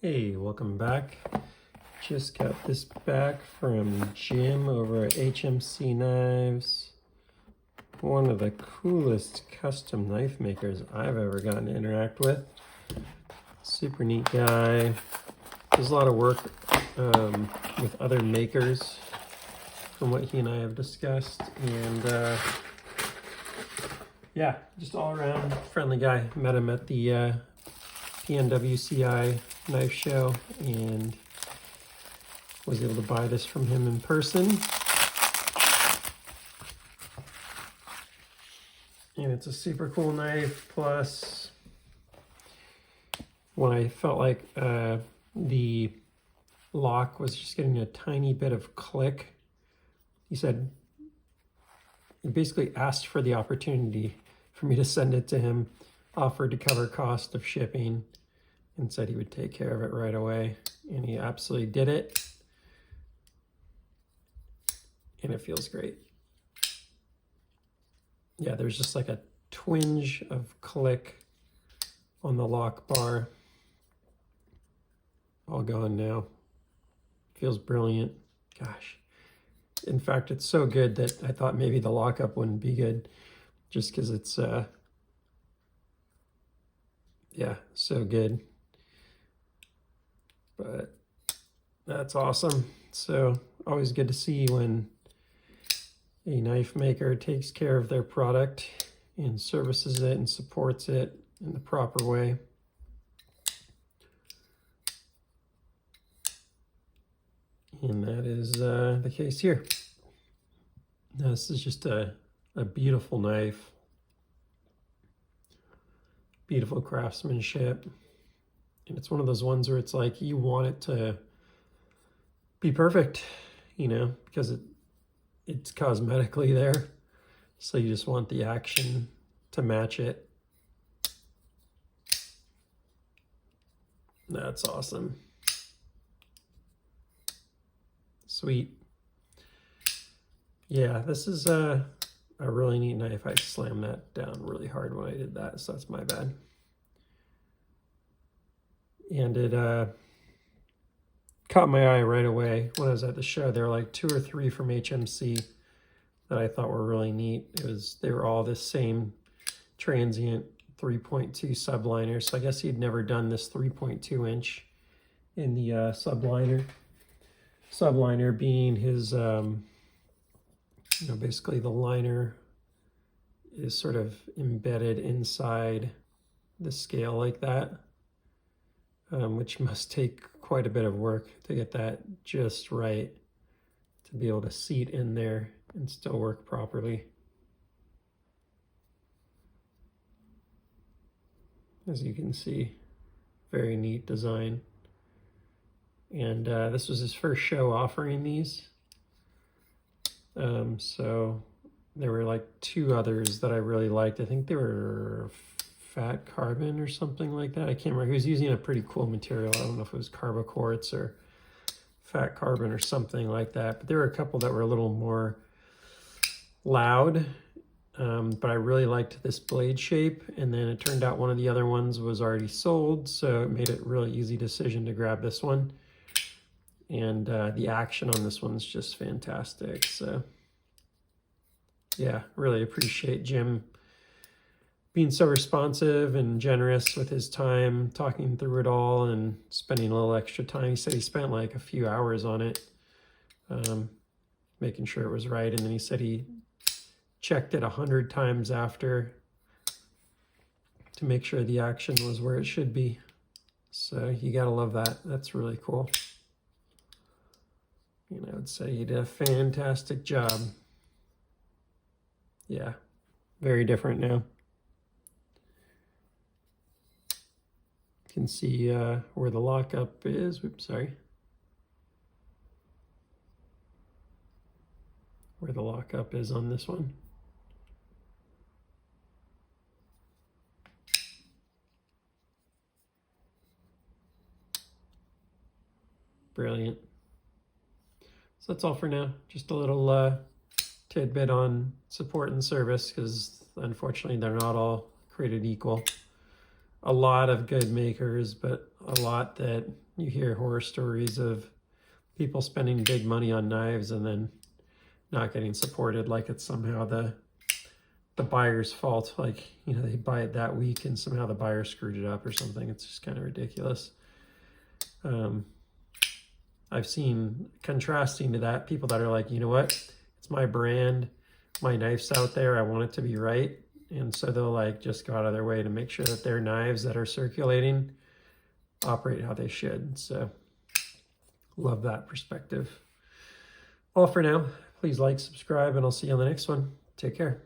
Hey, welcome back. Just got this back from Jim over at HMC Knives. One of the coolest custom knife makers I've ever gotten to interact with. Super neat guy. Does a lot of work with other makers from what he and I have discussed. And yeah, just all around friendly guy. Met him at the PNWCI knife show and was able to buy this from him in person. And it's a super cool knife. Plus, when I felt like the lock was just getting a tiny bit of click, he said, he basically asked for the opportunity for me to send it to him, offered to cover cost of shipping, and said he would take care of it right away. And he absolutely did it. And it feels great. Yeah, there's just like a twinge of click on the lock bar. All gone now. Feels brilliant. Gosh. In fact, it's so good that I thought maybe the lockup wouldn't be good, just because it's, yeah, so good. But that's awesome. So always good to see when a knife maker takes care of their product and services it and supports it in the proper way. And that is the case here. Now, this is just a beautiful knife. Beautiful craftsmanship. And it's one of those ones where it's like you want it to be perfect, you know, because it's cosmetically there. So you just want the action to match it. That's awesome. Sweet. Yeah, this is a really neat knife. I slammed that down really hard when I did that, so that's my bad. And it caught my eye right away when I was at the show. There were like 2 or 3 from HMC that I thought were really neat. They were all this same transient 3.2 subliner. So I guess he'd never done this 3.2 inch in the subliner. Subliner being his, you know, basically the liner is sort of embedded inside the scale like that, which must take quite a bit of work to get that just right, to be able to seat in there and still work properly. As you can see, very neat design. And this was his first show offering these. So there were like 2 others that I really liked. I think they were fat carbon or something like that. I can't remember. He was using a pretty cool material. I don't know if it was carboquartz or fat carbon or something like that. But there were a couple that were a little more loud. But I really liked this blade shape. And then it turned out one of the other ones was already sold. So it made it a really easy decision to grab this one. And the action on this one's just fantastic. So yeah, really appreciate Jim being so responsive and generous with his time, talking through it all and spending a little extra time. He said he spent like a few hours on it, making sure it was right. And then he said he checked it 100 times after to make sure the action was where it should be. So you gotta love that. That's really cool. And I would say you did a fantastic job. Yeah, very different now. You can see where the lockup is. Oops, sorry. Where the lockup is on this one. Brilliant. So that's all for now. Just a little tidbit on support and service, because unfortunately they're not all created equal. A lot of good makers, but a lot that you hear horror stories of people spending big money on knives and then not getting supported, like it's somehow the buyer's fault. Like, you know, they buy it that week and somehow the buyer screwed it up or something. It's just kind of ridiculous. I've seen, contrasting to that, people that are like, you know what, it's my brand, my knife's out there, I want it to be right. And so they'll like just go out of their way to make sure that their knives that are circulating operate how they should. So love that perspective. All for now. Please like, subscribe, and I'll see you on the next one. Take care.